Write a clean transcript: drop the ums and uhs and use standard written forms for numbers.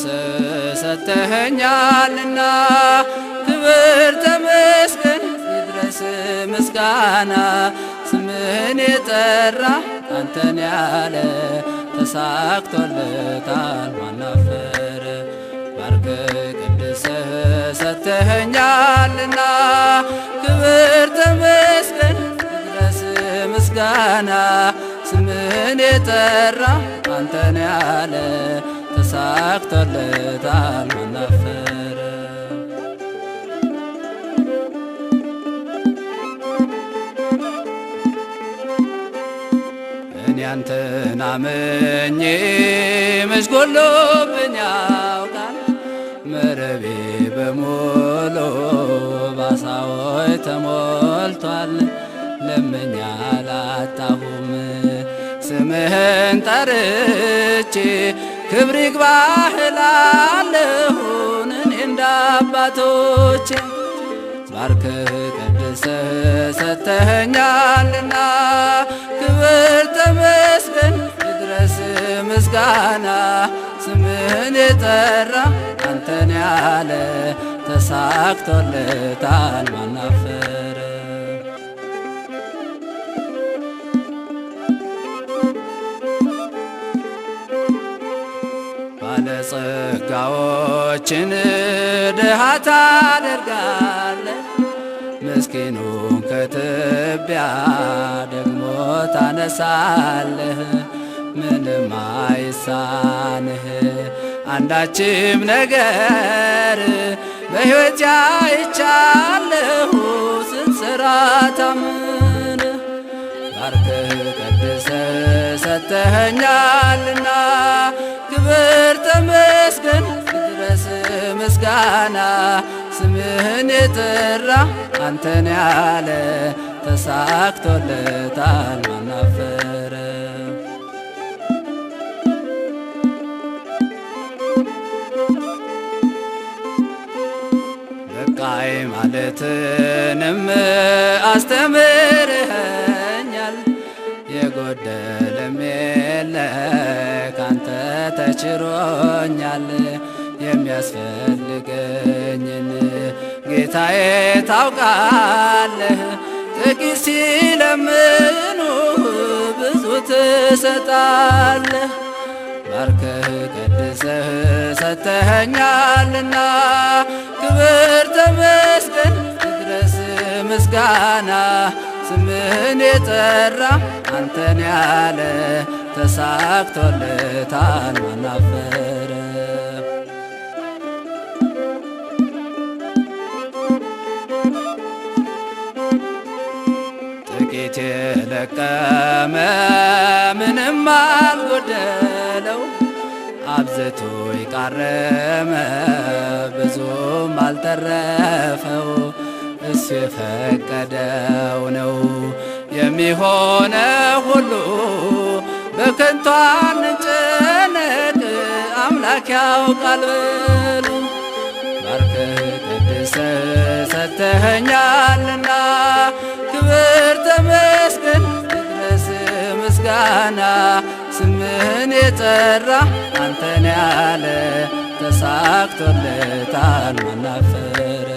ቀድሰ ሰተኸኛልና ክብር ተመስገን ይድረስ ምስጋና። ስምህን የጠራ አንተን ያለ ተሳክቶለታል ማናፈረ። ባርከ ቀድሰ ሰተኸኛልና ክብር ተመስገን ይድረስ ምስጋና። ስምህን የጠራ አንተን ያለ ተሳክቶለታል ማናፈረ። እኔ አንተን አምኜ መች ጎሎብኝ ያውቃል። መረቤ በሙሉ ባሳዎች ተሞልቷል። ለምኜ አላጣሁም ስምህን ጠርቼ ክብር ይግባህ እላለሁን እኔ እንደ አባቶቼ። ባርከህ ቀድሰህ ሰተኸኛልና ክብር ተመስገን ይድረስ ምስጋና። ስምህን የጠራ አንተን ያለ ተሳክቶለታል ማናፈረ። ባለጸጋዎችን ድሃ ታደርጋለህ፣ ምስኪኑን ከትቢያ ደግሞ ታነሳለህ። ምንም አይሳንህ አንዳችም ነገር በሕይወት አይቻለሁ ስትሠራ ታምነህ። ባርከህ ቀድሰህ ሰተኸኛልና ክብር ተመስገን ይድረስ ምስጋና። ስምህን የጠራ አንተን ያለ ተሳክቶለታል ማናፈረ። በቃይ ማለትንም አስተምርኸኛል። የጎደለም የለ ካንተ ተችሮኛል። የሚያስፈልገኝን ጌታዬ ታውቃለህ። ጥቂት ሲለምኑ ብዙ ትሰጣለህ። ባርከህ ቀድሰህ ሰተኸኛልና ክብር ተመስገን ይድረስ ምስጋና። ስምህን የጠራ አንተን ያለ ተሳክቶለታል ማናፈረ። ጥቂት የለቀመ ምንም አልጎደለው፣ አብዝቶ የቃረመ ብዙም አልተረፈው። እሱ የፈቀደው ነው የሚሆነ ሁሉ። በከንቱ አንጨነቅ አምላክ ያውቃል በሉ። ባርከህ ቀድሰህ ሰተኸኛልና ክብር ተመስገን ይድረስ ምስጋና። ስምህን የጠራ አንተን ያለ ተሳክቶለታል ማናፈረ።